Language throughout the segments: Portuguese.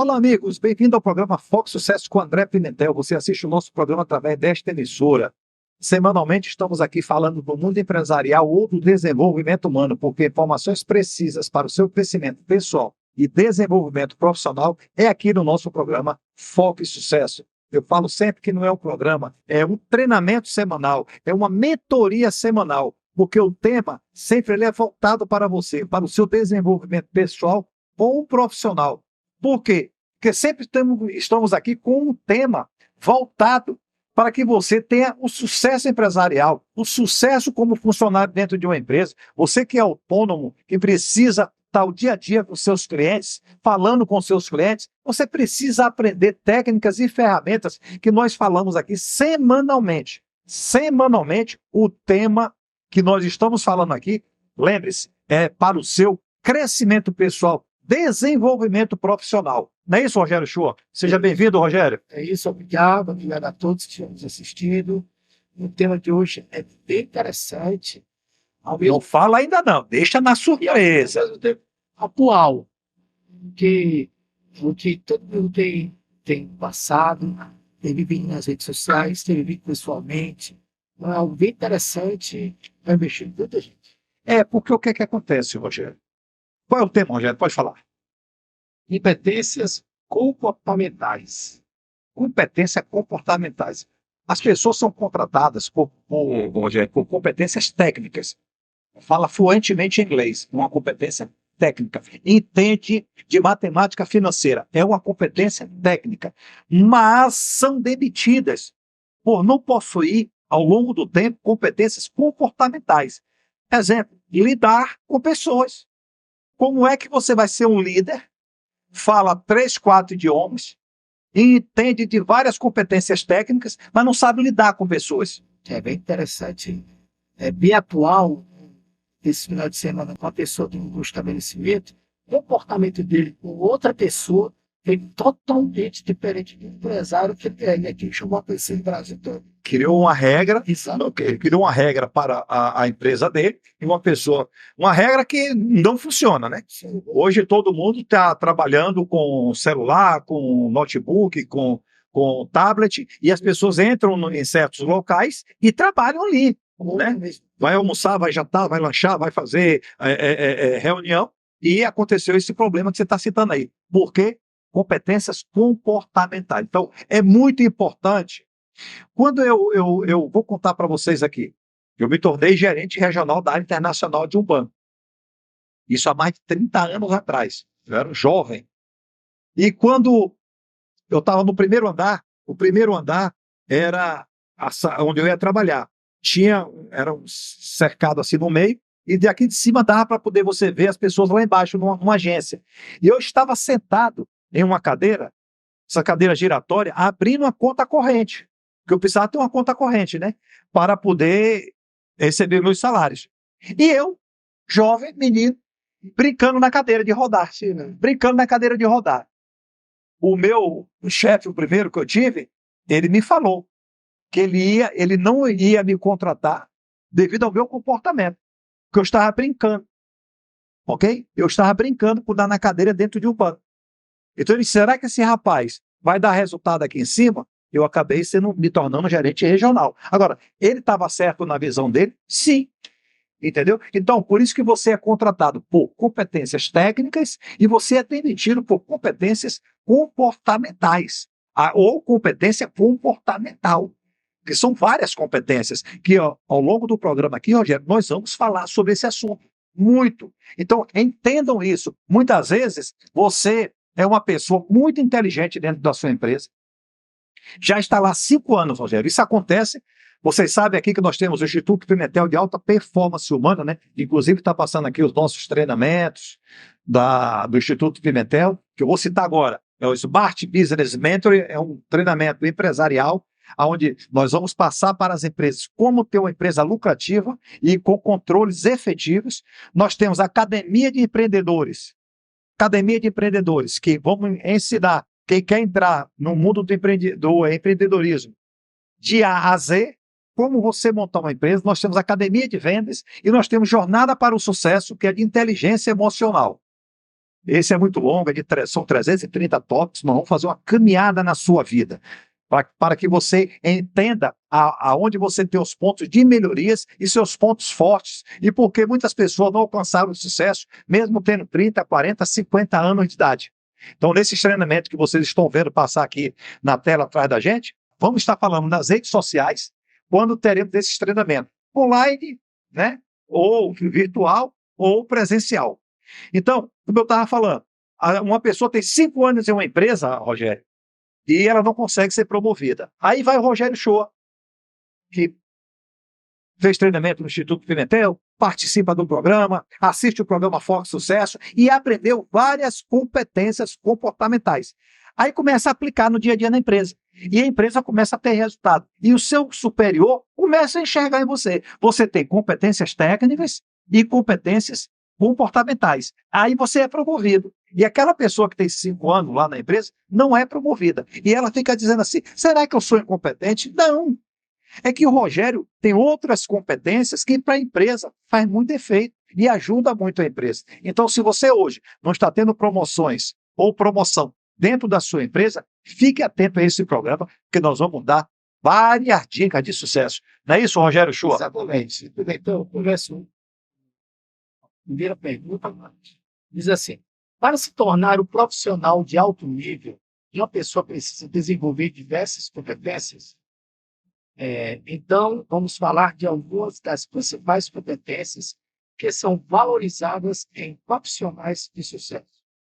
Olá, amigos. Bem-vindo ao programa Foco Sucesso com André Pimentel. Você assiste o nosso programa através desta emissora. Semanalmente estamos aqui falando do mundo empresarial ou do desenvolvimento humano, porque informações precisas para o seu crescimento pessoal e desenvolvimento profissional é aqui no nosso programa Foco e Sucesso. Eu falo sempre que não é um programa, é um treinamento semanal, é uma mentoria semanal, porque o tema sempre ele é voltado para você, para o seu desenvolvimento pessoal ou profissional. Por quê? Porque sempre estamos aqui com um tema voltado para que você tenha o sucesso empresarial, o sucesso como funcionário dentro de uma empresa. Você que é autônomo, que precisa estar o dia a dia com seus clientes, falando com seus clientes, você precisa aprender técnicas e ferramentas que nós falamos aqui semanalmente. Semanalmente, o tema que nós estamos falando aqui, lembre-se, é para o seu crescimento pessoal, desenvolvimento profissional. Não é isso, Rogério Shoa? Seja bem-vindo, Rogério. É isso, obrigado a todos que estão nos assistindo. O tema de hoje é bem interessante. Não fala ainda não, deixa na surpresa. Ao mesmo tempo atual, que todo mundo tem passado, tem vivido nas redes sociais, tem vivido pessoalmente. É algo bem interessante, vai mexer com muita gente. Porque o que é que acontece, Rogério? Qual é o tema, Rogério? Pode falar. Competências comportamentais. Competências comportamentais. As pessoas são contratadas Rogério, por competências técnicas. Fala fluentemente inglês, uma competência técnica. Entende de matemática financeira, é uma competência técnica. Mas são demitidas por não possuir, ao longo do tempo, competências comportamentais. Exemplo, lidar com pessoas. Como é que você vai ser um líder, fala 3, 4 idiomas, e entende de várias competências técnicas, mas não sabe lidar com pessoas? É bem interessante, é bem atual. Esse final de semana, com a pessoa do estabelecimento, o comportamento dele com outra pessoa é totalmente diferente do empresário que tem, né, que chamou a pessoa no Brasil todo. Criou uma regra, Exato. criou uma regra para a empresa dele, e uma regra que não funciona, né? Hoje todo mundo está trabalhando com celular, com notebook, com tablet, e as pessoas entram em certos locais e trabalham ali, né? Vai almoçar, vai jantar, vai lanchar, vai fazer reunião, e aconteceu esse problema que você está citando aí. Por quê? Competências comportamentais. Então, é muito importante. Quando eu vou contar para vocês aqui, eu me tornei gerente regional da área internacional de um banco. Isso há mais de 30 anos atrás. Eu era um jovem. E quando eu estava no primeiro andar, o primeiro andar era onde eu ia trabalhar. Era um cercado assim no meio, e daqui de cima dava para poder você ver as pessoas lá embaixo, numa agência. E eu estava sentado em uma cadeira, essa cadeira giratória, abrindo uma conta corrente. Porque eu precisava ter uma conta corrente, né? Para poder receber meus salários. E eu, jovem, menino, brincando na cadeira de rodar. Brincando na cadeira de rodar. O meu chefe, o primeiro que eu tive, ele me falou que ele não ia me contratar devido ao meu comportamento, porque eu estava brincando, ok? Eu estava brincando por dar na cadeira dentro de um banco. Então ele disse, será que esse rapaz vai dar resultado aqui em cima? Eu acabei me tornando gerente regional. Agora, ele estava certo na visão dele? Sim. Entendeu? Então, por isso que você é contratado por competências técnicas e você é demitido por competências comportamentais, ou competência comportamental, que são várias competências que, ó, ao longo do programa aqui, Rogério, nós vamos falar sobre esse assunto. Muito. Então, entendam isso. Muitas vezes, você é uma pessoa muito inteligente dentro da sua empresa, já está lá há 5 anos, Rogério. Isso acontece. Vocês sabem aqui que nós temos o Instituto Pimentel de Alta Performance Humana, né? Inclusive está passando aqui os nossos treinamentos do Instituto Pimentel, que eu vou citar agora. É o Smart Business Mentor, é um treinamento empresarial, onde nós vamos passar para as empresas como ter uma empresa lucrativa e com controles efetivos. Nós temos a Academia de Empreendedores, que vamos ensinar quem quer entrar no mundo do empreendedorismo de A a Z, como você montar uma empresa. Nós temos Academia de Vendas e nós temos Jornada para o Sucesso, que é de inteligência emocional. Esse é muito longo, são 330 tópicos, mas vamos fazer uma caminhada na sua vida, para que você entenda aonde você tem os pontos de melhorias e seus pontos fortes, e porque muitas pessoas não alcançaram o sucesso, mesmo tendo 30, 40, 50 anos de idade. Então, nesses treinamentos que vocês estão vendo passar aqui na tela atrás da gente, vamos estar falando nas redes sociais, quando teremos esses treinamentos, online, né? Ou virtual, ou presencial. Então, como eu estava falando, uma pessoa tem 5 anos em uma empresa, Rogério, e ela não consegue ser promovida. Aí vai o Rogério Shoa, que fez treinamento no Instituto Pimentel, participa do programa, assiste o programa Foco Sucesso e aprendeu várias competências comportamentais. Aí começa a aplicar no dia a dia na empresa. E a empresa começa a ter resultado. E o seu superior começa a enxergar em você. Você tem competências técnicas e competências comportamentais. Aí você é promovido. E aquela pessoa que tem 5 anos lá na empresa não é promovida. E ela fica dizendo assim, será que eu sou incompetente? Não. É que o Rogério tem outras competências que para a empresa faz muito efeito e ajuda muito a empresa. Então, se você hoje não está tendo promoções ou promoção dentro da sua empresa, fique atento a esse programa, que nós vamos dar várias dicas de sucesso. Não é isso, Rogério Shoa? Exatamente. Então, eu começo. Primeira pergunta, diz assim: para se tornar um profissional de alto nível, uma pessoa precisa desenvolver diversas competências. Então, vamos falar de algumas das principais competências que são valorizadas em profissionais de sucesso.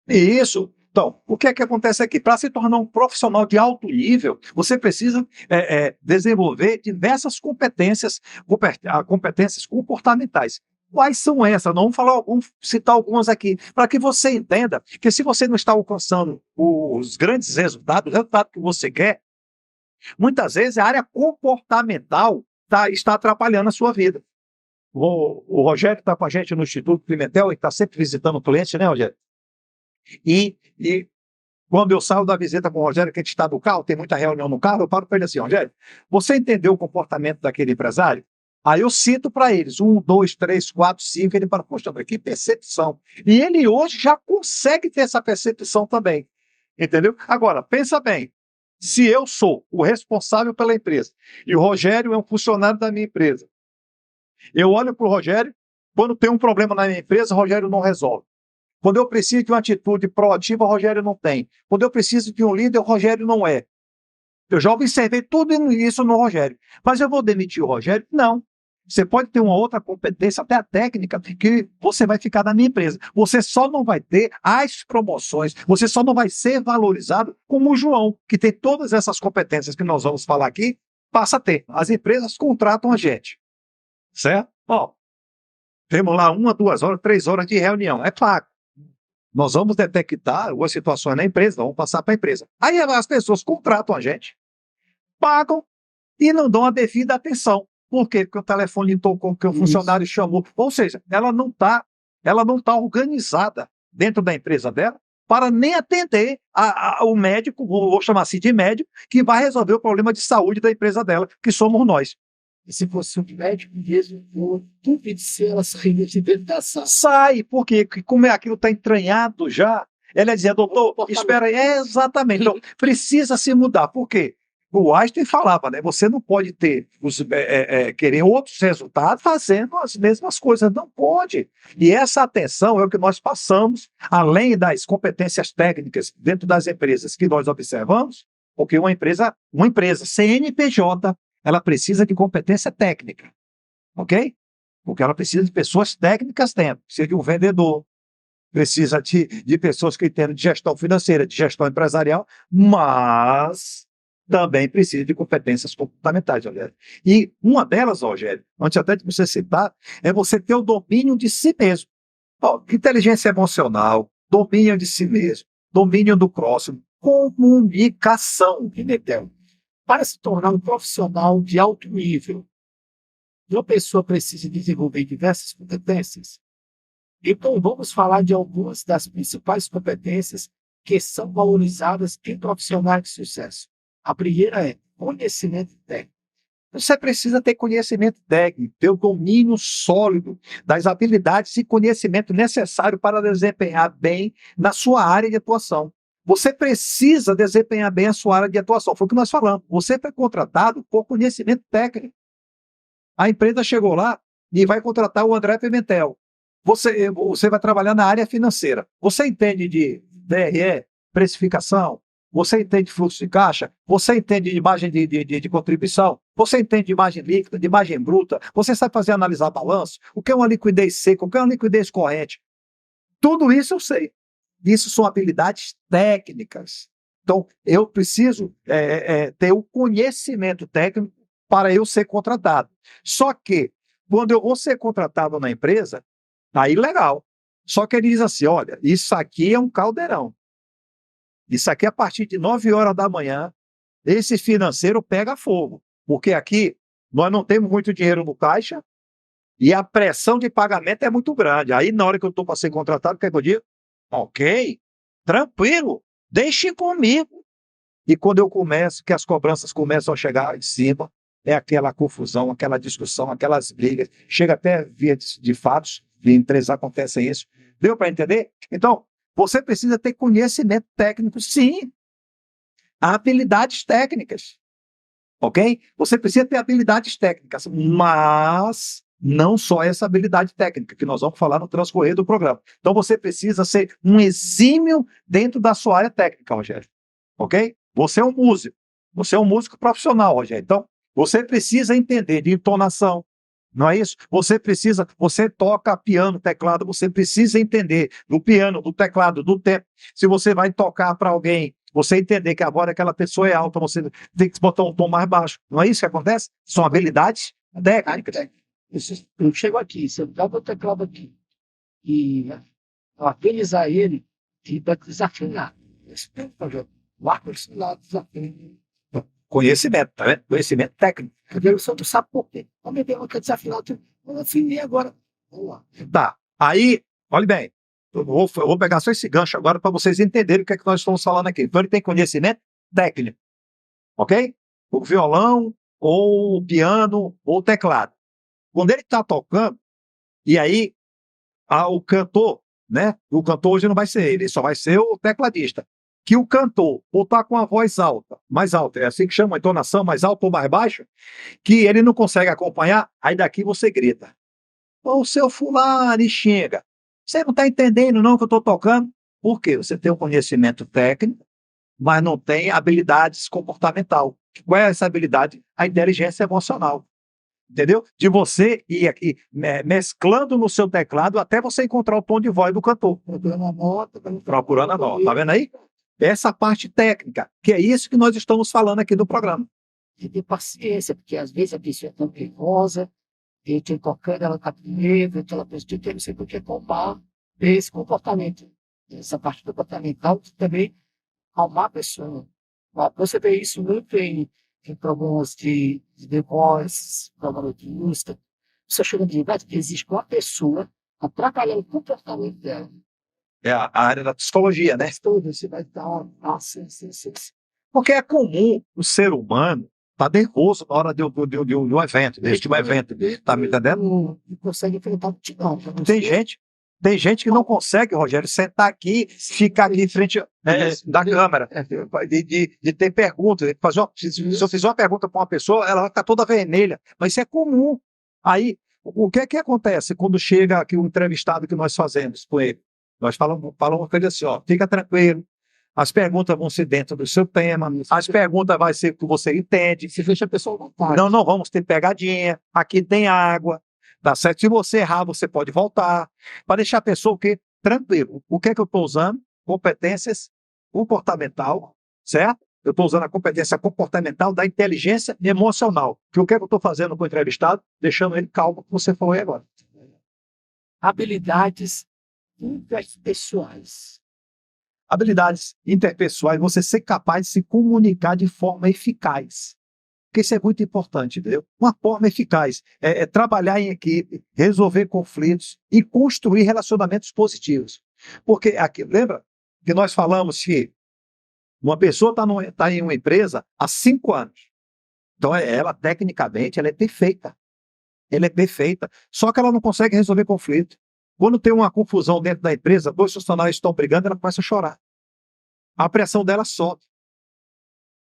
Isso. Então, o que é que acontece aqui? Para se tornar um profissional de alto nível, você precisa desenvolver diversas competências comportamentais. Quais são essas? Não vamos citar algumas aqui, para que você entenda que se você não está alcançando os grandes resultados, o resultado que você quer, muitas vezes a área comportamental está atrapalhando a sua vida. O Rogério está com a gente no Instituto Pimentel e está sempre visitando o cliente, né, Rogério? E quando eu saio da visita com o Rogério, que a gente está no carro, tem muita reunião no carro, eu paro para ele assim, Rogério, você entendeu o comportamento daquele empresário? Aí eu cito para eles, 1, 2, 3, 4, 5, ele fala, poxa, que percepção. E ele hoje já consegue ter essa percepção também, entendeu? Agora, pensa bem, se eu sou o responsável pela empresa e o Rogério é um funcionário da minha empresa, eu olho para o Rogério, quando tem um problema na minha empresa, o Rogério não resolve. Quando eu preciso de uma atitude proativa, o Rogério não tem. Quando eu preciso de um líder, o Rogério não é. Eu já observei tudo isso no Rogério. Mas eu vou demitir o Rogério? Não. Você pode ter uma outra competência, até a técnica, que você vai ficar na minha empresa. Você só não vai ter as promoções, você só não vai ser valorizado como o João, que tem todas essas competências que nós vamos falar aqui, passa a ter. As empresas contratam a gente. Certo? Ó, temos lá 1, 2 horas, 3 horas de reunião. É pago. Nós vamos detectar algumas situações na empresa, vamos passar para a empresa. Aí as pessoas contratam a gente, pagam e não dão a devida atenção. Por quê? Porque o telefone tocou, porque o funcionário chamou. Ou seja, ela não tá organizada dentro da empresa dela para nem atender o médico, vou chamar assim de médico, que vai resolver o problema de saúde da empresa dela, que somos nós. E se fosse um médico mesmo, eu duvido se ela sairia de dentro da sala. Sai, porque como aquilo está entranhado já, ela ia dizer, doutor, espera aí. Exatamente. Então, precisa se mudar. Por quê? O Einstein falava, né? Você não pode ter querer outros resultados fazendo as mesmas coisas. Não pode. E essa atenção é o que nós passamos, além das competências técnicas dentro das empresas que nós observamos, porque uma empresa CNPJ, ela precisa de competência técnica, ok? Porque ela precisa de pessoas técnicas dentro, precisa de um vendedor, precisa de pessoas que entendem de gestão financeira, de gestão empresarial, mas também precisa de competências comportamentais, Rogério. E uma delas, Rogério, antes até de você citar, é você ter o domínio de si mesmo. Inteligência emocional, domínio de si mesmo, domínio do próximo, comunicação, entendeu? Para se tornar um profissional de alto nível, uma pessoa precisa desenvolver diversas competências. Então, vamos falar de algumas das principais competências que são valorizadas em profissionais de sucesso. A primeira é conhecimento técnico. Você precisa ter conhecimento técnico, ter o domínio sólido das habilidades e conhecimento necessário para desempenhar bem na sua área de atuação. Você precisa desempenhar bem a sua área de atuação. Foi o que nós falamos. Você foi contratado por conhecimento técnico. A empresa chegou lá e vai contratar o André Pimentel. Você vai trabalhar na área financeira. Você entende de DRE, precificação? Você entende de fluxo de caixa? Você entende de margem de contribuição? Você entende de margem líquida, de margem bruta? Você sabe fazer analisar balanço? O que é uma liquidez seca? O que é uma liquidez corrente? Tudo isso eu sei. Isso são habilidades técnicas. Então, eu preciso ter o conhecimento técnico para eu ser contratado. Só que, quando eu vou ser contratado na empresa, aí legal. Só que ele diz assim, olha, isso aqui é um caldeirão. Isso aqui, a partir de 9 horas da manhã, esse financeiro pega fogo. Porque aqui nós não temos muito dinheiro no caixa e a pressão de pagamento é muito grande. Aí, na hora que eu estou para ser contratado, o que é que eu digo? Ok, tranquilo, deixe comigo. E quando eu começo, que as cobranças começam a chegar em cima, é aquela confusão, aquela discussão, aquelas brigas, chega até via de fatos, de empresas acontecem isso. Deu para entender? Então, você precisa ter conhecimento técnico, sim. Habilidades técnicas, ok? Você precisa ter habilidades técnicas, mas não só essa habilidade técnica, que nós vamos falar no transcorrer do programa. Então, você precisa ser um exímio dentro da sua área técnica, Rogério, ok? Você é um músico profissional, Rogério. Então, você precisa entender de entonação, não é isso? Você toca piano, teclado, você precisa entender do piano, do teclado, do tempo. Se você vai tocar para alguém, você entender que a voz daquela pessoa é alta, você tem que botar um tom mais baixo. Não é isso que acontece? São habilidades técnicas. Eu chego aqui, se eu dar o teclado aqui e amenizar ele, e vai desafinar. O ar-condicionado desafina. Conhecimento, tá vendo? Conhecimento técnico. Eu só não sabe por quê. Como eu tenho que desafinar, eu afinei agora. Vamos lá. Tá. Aí, olha bem, eu vou pegar só esse gancho agora para vocês entenderem o que é que nós estamos falando aqui. Então, ele tem conhecimento técnico, ok? O violão, ou o piano, ou o teclado. Quando ele está tocando, e aí o cantor, né? O cantor hoje não vai ser ele só vai ser o tecladista. Que o cantor, ou está com a voz alta, mais alta, é assim que chama a entonação, mais alta ou mais baixa, que ele não consegue acompanhar, aí daqui você grita. Ô, seu fulano, e xinga. Você não está entendendo não que eu estou tocando? Por quê? Você tem um conhecimento técnico, mas não tem habilidades comportamental. Qual é essa habilidade? A inteligência emocional. Entendeu? De você ir aqui mesclando no seu teclado até você encontrar o tom de voz do cantor. Procurando a nota. Procurando a nota. Tá vendo aí? Essa parte técnica, que é isso que nós estamos falando aqui do programa. E ter paciência, porque às vezes a pessoa é tão nervosa, e tem tocando, ela está com medo, então ela pessoa tem não sei por que tomar esse comportamento. Essa parte comportamental também acalmar a pessoa. Você vê isso muito em problemas de voz, problemas de música. Você chega de idade que existe uma pessoa atrapalhando o comportamento dela. É a área da psicologia, né? Tudo, você vai dar sim. Porque é comum o ser humano estar nervoso na hora de um evento, deste um evento. Tá me entendendo? Não consegue enfrentar o multidão. Tem gente que não consegue, Rogério, sentar aqui, ficar ali em frente da câmera, de ter perguntas. Se eu fizer uma pergunta para uma pessoa, ela vai ficar toda vermelha. Mas isso é comum. Aí, o que é que acontece quando chega aqui um entrevistado que nós fazemos com ele? Nós falamos com ele assim, ó, fica tranquilo. As perguntas vão ser dentro do seu tema, as perguntas vão ser o que você entende. Se deixa a pessoa vontade. Não vamos ter pegadinha, aqui tem água, tá certo? Se você errar, você pode voltar, para deixar a pessoa o quê? Tranquilo. O que é que eu estou usando? Competências comportamental, certo? Eu estou usando a competência comportamental da inteligência emocional. Que o que é que eu estou fazendo com o entrevistado? Deixando ele calmo, como você falou aí agora. Habilidades interpessoais. Habilidades interpessoais, você ser capaz de se comunicar de forma eficaz. Porque isso é muito importante, entendeu? Uma forma eficaz é trabalhar em equipe, resolver conflitos e construir relacionamentos positivos. Porque, aqui, lembra que nós falamos que uma pessoa está em uma empresa há 5 anos. Então, ela, tecnicamente, ela é perfeita. Ela é perfeita, só que ela não consegue resolver conflito. Quando tem uma confusão dentro da empresa, dois funcionários estão brigando, ela começa a chorar. A pressão dela sobe,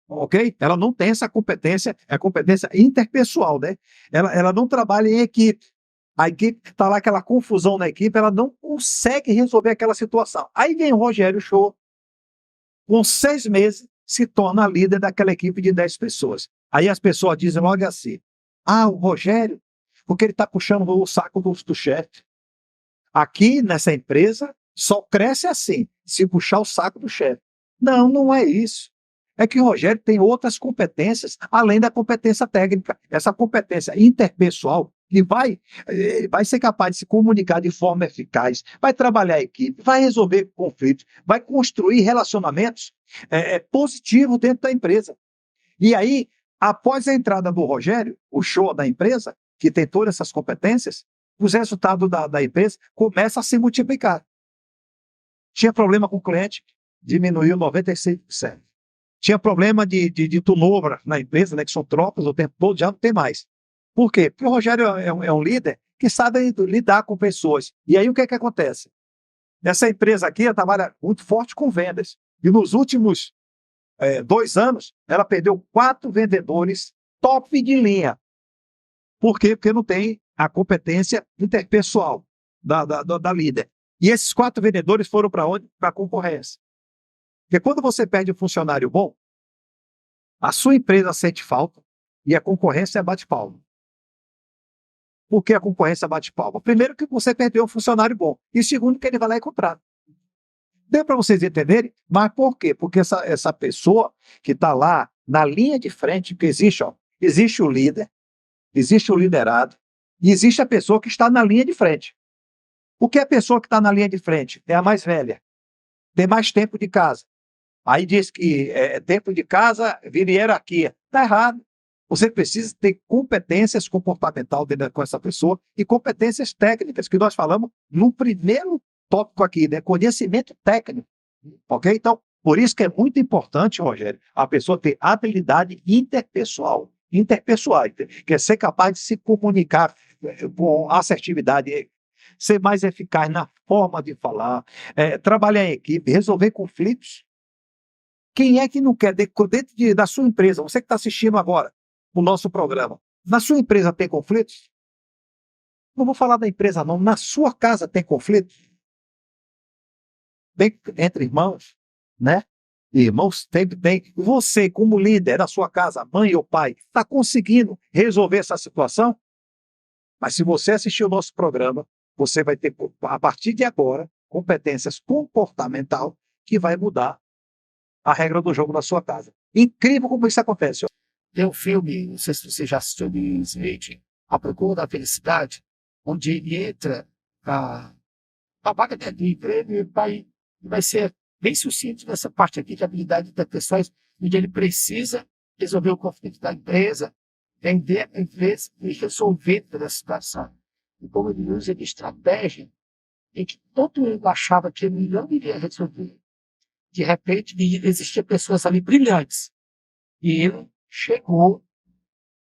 ok? Ela não tem essa competência, é a competência interpessoal, né? Ela não trabalha em equipe. A equipe está lá, aquela confusão na equipe, ela não consegue resolver aquela situação. Aí vem o Rogério Show, com 6 meses, se torna líder daquela equipe de 10 pessoas. Aí as pessoas dizem logo assim: ah, o Rogério, porque ele está puxando o saco do chefe. Aqui nessa empresa só cresce assim, se puxar o saco do chefe. Não, não é isso. É que o Rogério tem outras competências, além da competência técnica. Essa competência interpessoal, que vai ser capaz de se comunicar de forma eficaz, vai trabalhar a equipe, vai resolver conflitos, vai construir relacionamentos positivos dentro da empresa. E aí, após a entrada do Rogério, o show da empresa, que tem todas essas competências, os resultados da empresa começam a se multiplicar. Tinha problema com o cliente, diminuiu 96%. Tinha problema de turnover na empresa, né, que são trocas o tempo todo, já não tem mais. Por quê? Porque o Rogério é um líder que sabe lidar com pessoas. E aí o que acontece? Essa empresa aqui ela trabalha muito forte com vendas. E nos últimos 2 anos, ela perdeu 4 vendedores top de linha. Por quê? Porque não tem a competência interpessoal da líder. E esses 4 vendedores foram para onde? Para a concorrência. Porque quando você perde um funcionário bom, a sua empresa sente falta e a concorrência bate palma. Por que a concorrência bate palma? Primeiro que você perdeu um funcionário bom. E segundo que ele vai lá e contrata. Deu para vocês entenderem? Mas por quê? Porque essa pessoa que está lá na linha de frente, que existe o líder, existe o liderado, e existe a pessoa que está na linha de frente. O que é a pessoa que está na linha de frente? É a mais velha. Tem mais tempo de casa. Aí diz que tempo de casa vira hierarquia. Está errado. Você precisa ter competências comportamentais com essa pessoa e competências técnicas, que nós falamos no primeiro tópico aqui, né? Conhecimento técnico. Ok? Então, por isso que é muito importante, Rogério, a pessoa ter habilidade interpessoal. Interpessoal, que é ser capaz de se comunicar com assertividade, ser mais eficaz na forma de falar, trabalhar em equipe, resolver conflitos. Quem é que não quer, dentro da sua empresa, você que está assistindo agora o nosso programa, na sua empresa tem conflitos? Não vou falar da empresa não, na sua casa tem conflitos? Bem, entre irmãos, né? Irmãos, tem. Você, como líder da sua casa, mãe ou pai, está conseguindo resolver essa situação? Mas se você assistir o nosso programa, você vai ter, a partir de agora, competências comportamental que vai mudar a regra do jogo na sua casa. Incrível como isso acontece. Tem um filme, não sei se você já assistiu, de Smith, A Procura da Felicidade, onde ele entra a vaga do emprego e vai ser bem sucinto nessa parte aqui de habilidade interpessoais, onde ele precisa resolver o conflito da empresa, vender a empresa e resolver toda a situação. E como ele usa de estratégia em que todo mundo achava que ele não iria resolver. De repente, existiam pessoas ali brilhantes. E ele chegou,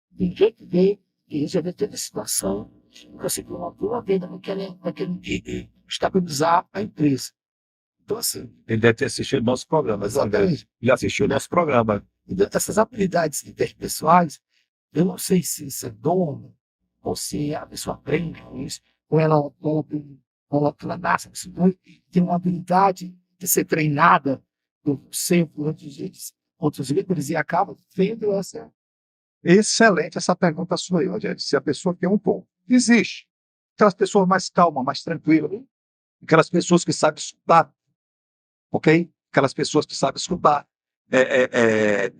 ninguém veio e resolveu toda a situação, conseguiu uma boa venda naquele dia, estabilizar a empresa. Então, assim. Ele deve ter assistido nosso programa. Exatamente. Ele assistiu o nosso programa. E dentro dessas habilidades interpessoais, eu não sei se isso é dom, ou se a pessoa aprende com isso, ou ela nasce, tem uma habilidade de ser treinada por outros líderes e acaba tendo essa. Excelente essa pergunta sua aí, Rogério. Se a pessoa tem um dom. Existe. Aquelas pessoas mais calmas, mais tranquilas. Aquelas pessoas que sabem escutar. Ok? Aquelas pessoas que sabem escutar.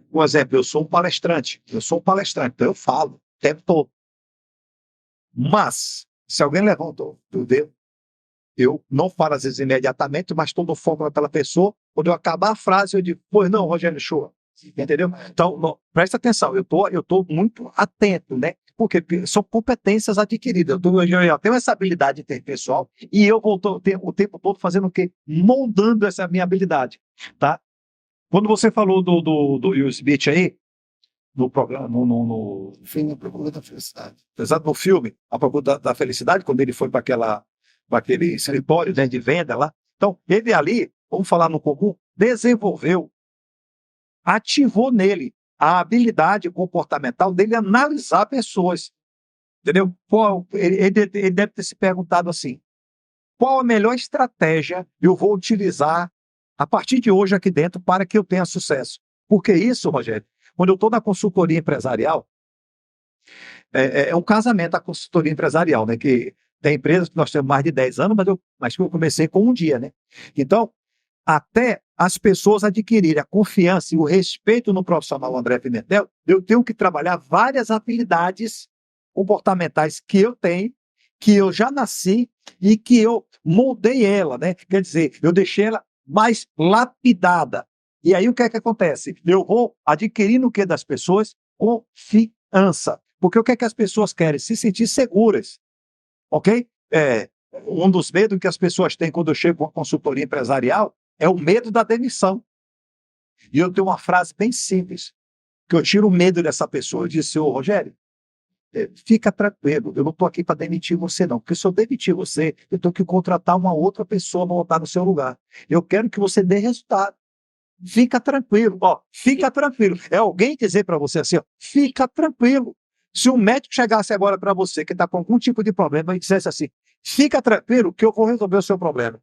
Por exemplo, eu sou um palestrante. Então eu falo o tempo todo. Mas, se alguém levantou o dedo, eu não falo às vezes imediatamente, mas estou no foco daquela pessoa. Quando eu acabar a frase, eu digo, pois não, Rogério Shoa. Entendeu? Então, não, presta atenção, eu tô muito atento, né? Porque são competências adquiridas. Eu tenho essa habilidade interpessoal e eu vou o tempo todo fazendo o quê? Moldando essa minha habilidade, tá? Quando você falou do Will Smith aí, no programa, Fim, a procura da felicidade. exato, no filme, A Procura da Felicidade, quando ele foi para aquele escritório, né, de venda lá. Então, ele ali, vamos falar no comum, desenvolveu, ativou nele a habilidade comportamental dele analisar pessoas, entendeu? Ele deve ter se perguntado assim, qual a melhor estratégia eu vou utilizar a partir de hoje aqui dentro para que eu tenha sucesso? Porque isso, Rogério, quando eu estou na consultoria empresarial, é um casamento a consultoria empresarial, né? Que tem empresas que nós temos mais de 10 anos, mas que eu comecei com um dia, né? Então, até as pessoas adquirirem a confiança e o respeito no profissional André Pimentel, eu tenho que trabalhar várias habilidades comportamentais que eu tenho, que eu já nasci e que eu moldei ela, né? Quer dizer, eu deixei ela mais lapidada. E aí o que é que acontece? Eu vou adquirindo o que das pessoas? Confiança. Porque o que é que as pessoas querem? Se sentir seguras, ok? Um dos medos que as pessoas têm quando eu chego com a consultoria empresarial é o medo da demissão. E eu tenho uma frase bem simples, que eu tiro o medo dessa pessoa. Eu disse, ô Rogério, fica tranquilo, eu não estou aqui para demitir você não, porque se eu demitir você, eu tenho que contratar uma outra pessoa para botar no seu lugar. Eu quero que você dê resultado. Fica tranquilo, ó, fica tranquilo. É alguém dizer para você assim, ó, fica tranquilo. Se um médico chegasse agora para você que está com algum tipo de problema e dissesse assim, fica tranquilo que eu vou resolver o seu problema.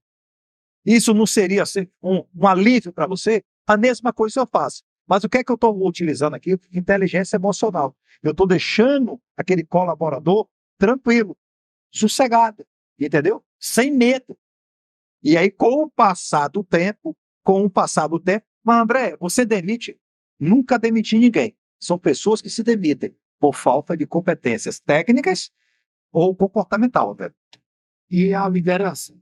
Isso não seria assim, um alívio para você? A mesma coisa eu faço. Mas o que é que eu estou utilizando aqui? Inteligência emocional. Eu estou deixando aquele colaborador tranquilo, sossegado, entendeu? Sem medo. E aí, com o passar do tempo, mas André, você demite? Nunca demiti ninguém. São pessoas que se demitem por falta de competências técnicas ou comportamental, André. E a liderança.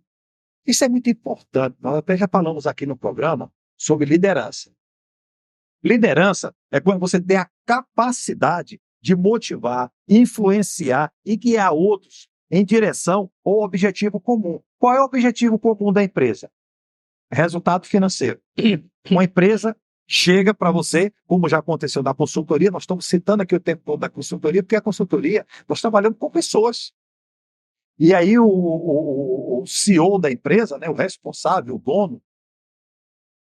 Isso é muito importante. Nós até já falamos aqui no programa sobre liderança. Liderança é quando você tem a capacidade de motivar, influenciar e guiar outros em direção ao objetivo comum. Qual é o objetivo comum da empresa? Resultado financeiro. Uma empresa chega para você, como já aconteceu na consultoria, nós estamos citando aqui o tempo todo da consultoria, porque a consultoria, nós trabalhamos com pessoas. E aí o CEO da empresa, né, o responsável, o dono,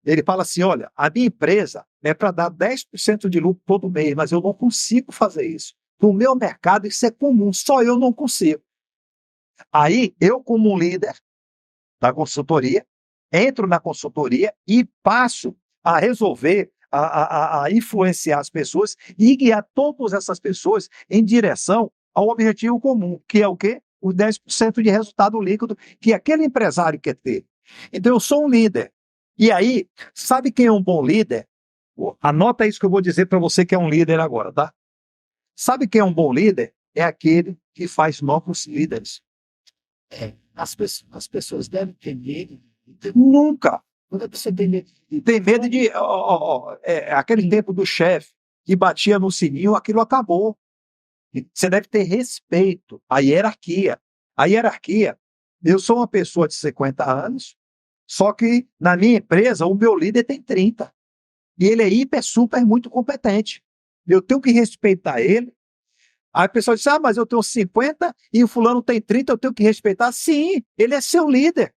ele fala assim, olha, a minha empresa é para dar 10% de lucro todo mês, mas eu não consigo fazer isso. No meu mercado isso é comum, só eu não consigo. Aí eu, como líder da consultoria, entro na consultoria e passo a resolver, a influenciar as pessoas e guiar todas essas pessoas em direção ao objetivo comum, que é o quê? Os 10% de resultado líquido que aquele empresário quer ter. Então, eu sou um líder. E aí, sabe quem é um bom líder? Anota isso que eu vou dizer para você que é um líder agora, tá? Sabe quem é um bom líder? É aquele que faz novos líderes. As pessoas devem ter medo. Nunca. Quando você tem medo Tem medo de. Aquele tempo do chefe que batia no sininho, aquilo acabou. Você deve ter respeito à hierarquia. A hierarquia, eu sou uma pessoa de 50 anos, só que na minha empresa o meu líder tem 30. E ele é hiper, super, muito competente. Eu tenho que respeitar ele. Aí a pessoa diz, mas eu tenho 50 e o fulano tem 30, eu tenho que respeitar. Sim, ele é seu líder,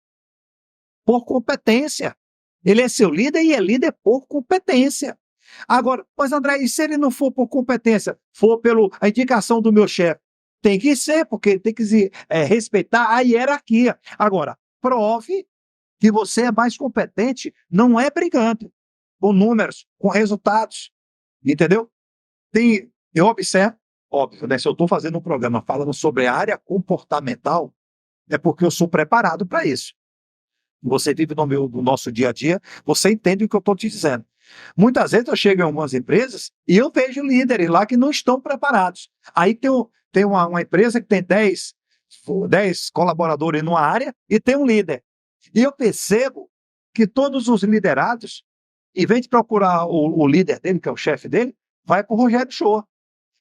por competência. Ele é seu líder e é líder por competência. Agora, mas André, e se ele não for por competência, for pela indicação do meu chefe? Tem que ser, porque tem que respeitar a hierarquia. Agora, prove que você é mais competente, não é brigando com números, com resultados. Entendeu? Eu observo, óbvio, né, se eu estou fazendo um programa falando sobre a área comportamental, é porque eu sou preparado para isso. Você vive no nosso dia a dia, você entende o que eu estou te dizendo. Muitas vezes eu chego em algumas empresas e eu vejo líderes lá que não estão preparados. Aí tem uma empresa que tem 10 colaboradores numa área e tem um líder. E eu percebo que todos os liderados, em vez de procurar o líder dele, que é o chefe dele, vai para o Rogério Show.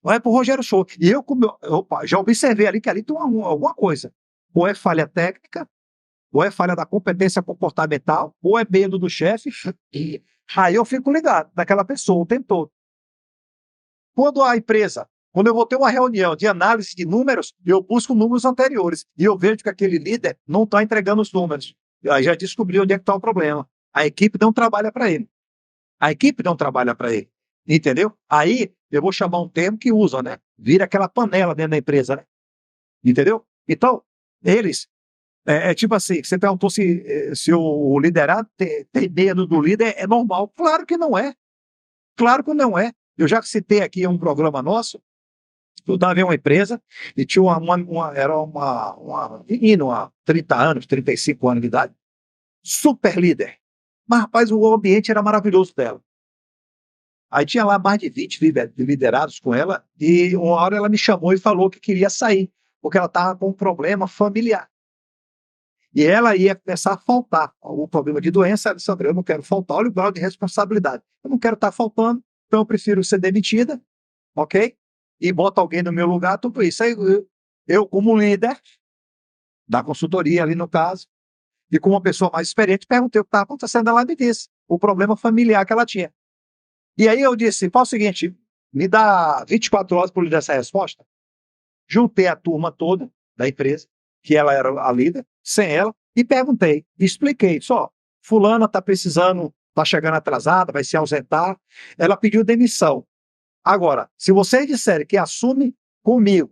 Vai para o Rogério Show. E eu já observei ali que ali tem alguma coisa. Ou é falha técnica, ou é falha da competência comportamental, ou é medo do chefe. E aí eu fico ligado naquela pessoa o tempo todo. Quando eu vou ter uma reunião de análise de números, eu busco números anteriores e eu vejo que aquele líder não está entregando os números. Aí já descobri onde é que está o problema. A equipe não trabalha para ele. A equipe não trabalha para ele. Entendeu? Aí eu vou chamar um termo que usa, né? Vira aquela panela dentro da empresa, né? Entendeu? Então, eles. É tipo assim, você perguntou se o liderado tem medo do líder, é normal. Claro que não é. Claro que não é. Eu já citei aqui um programa nosso. Eu estava em uma empresa e tinha era uma menina, uma 30 anos, 35 anos de idade, super líder. Mas, rapaz, o ambiente era maravilhoso dela. Aí tinha lá mais de 20 liderados com ela, e uma hora ela me chamou e falou que queria sair, porque ela estava com um problema familiar. E ela ia começar a faltar. Algum problema de doença, ela disse: André, eu não quero faltar, olha o grau de responsabilidade. Eu não quero estar faltando, então eu prefiro ser demitida, ok? E bota alguém no meu lugar, tudo isso. Aí eu, como líder da consultoria ali no caso, e como uma pessoa mais experiente, perguntei o que estava acontecendo. Ela me disse o problema familiar que ela tinha. E aí eu disse: faz o seguinte, me dá 24 horas para eu lhe dar essa resposta. Juntei a turma toda da empresa, que ela era a líder, sem ela, e perguntei, expliquei, só, fulana está precisando, está chegando atrasada, vai se ausentar, ela pediu demissão. Agora, se vocês disserem que assume comigo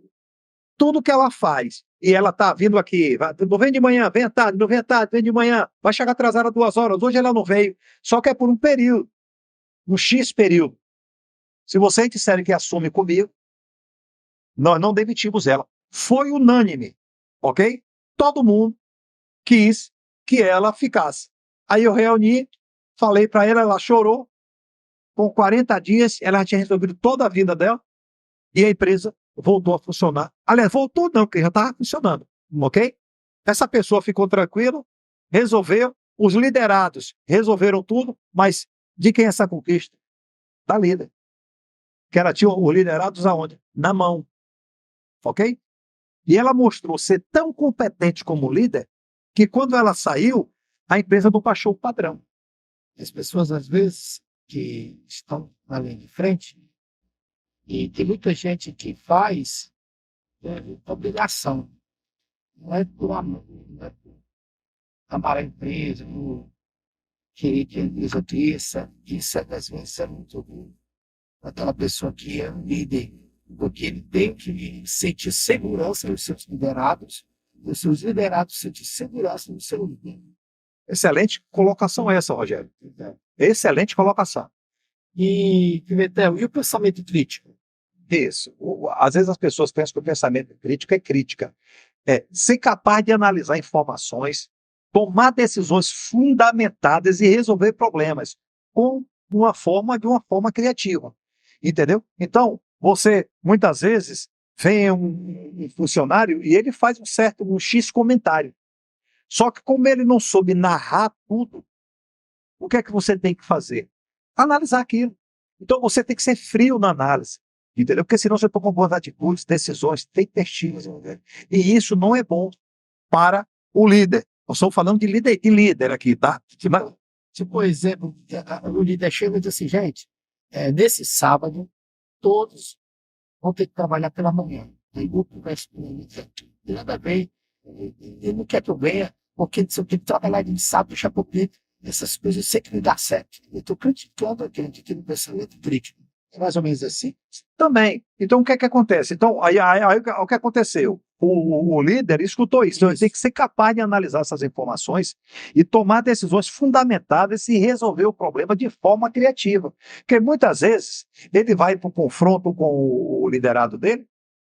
tudo que ela faz, e ela está vindo aqui, não vem de manhã, vem à tarde, não vem à tarde, vem de manhã, vai chegar atrasada 2 horas, hoje ela não veio, só que é por um período, um X período. Se vocês disserem que assume comigo, nós não demitimos ela. Foi unânime, ok? Todo mundo quis que ela ficasse. Aí eu reuni, falei para ela chorou. Com 40 dias, ela tinha resolvido toda a vida dela e a empresa voltou a funcionar. Aliás, voltou não, porque já estava funcionando, ok? Essa pessoa ficou tranquila, resolveu, os liderados resolveram tudo, mas de quem é essa conquista? Da líder. Que ela tinha os liderados aonde? Na mão, ok? E ela mostrou ser tão competente como líder que quando ela saiu, a empresa não baixou o padrão. As pessoas, às vezes, que estão na linha de frente, e tem muita gente que faz por obrigação, não é por amor, não é por amar a empresa, por querer que a empresa cresça. Isso, às vezes, é muito ruim. Aquela pessoa que é um líder, porque ele tem que sentir segurança nos seus liderados, e os seus liderados sentir segurança no seu líder. Excelente colocação essa, Rogério. Excelente colocação. E, Pimentel, e o pensamento crítico? Isso. Às vezes as pessoas pensam que o pensamento crítico é crítica. É ser capaz de analisar informações, tomar decisões fundamentadas e resolver problemas de uma forma criativa. Entendeu? Então, você, muitas vezes, vem um funcionário e ele faz um X comentário. Só que como ele não soube narrar tudo, o que é que você tem que fazer? Analisar aquilo. Então você tem que ser frio na análise. Entendeu? Porque senão você toma boas atitudes, decisões, tem testigos. E isso não é bom para o líder. Eu estou falando de líder aqui, tá? Tipo, por exemplo, o líder chega e diz assim, gente, nesse sábado, todos vão ter que trabalhar pela manhã. Tem grupo vai nada bem, ele não quer que eu venha, porque se eu tenho que trabalhar de sábado, deixa por essas coisas sempre me dá certo. Eu estou criticando aquele que tem um pensamento crítico. É mais ou menos assim. Também. Então, o que é que acontece? Então, aí o que aconteceu? O líder escutou isso. Então, ele tem que ser capaz de analisar essas informações e tomar decisões fundamentadas e resolver o problema de forma criativa. Porque muitas vezes ele vai para o confronto com o liderado dele,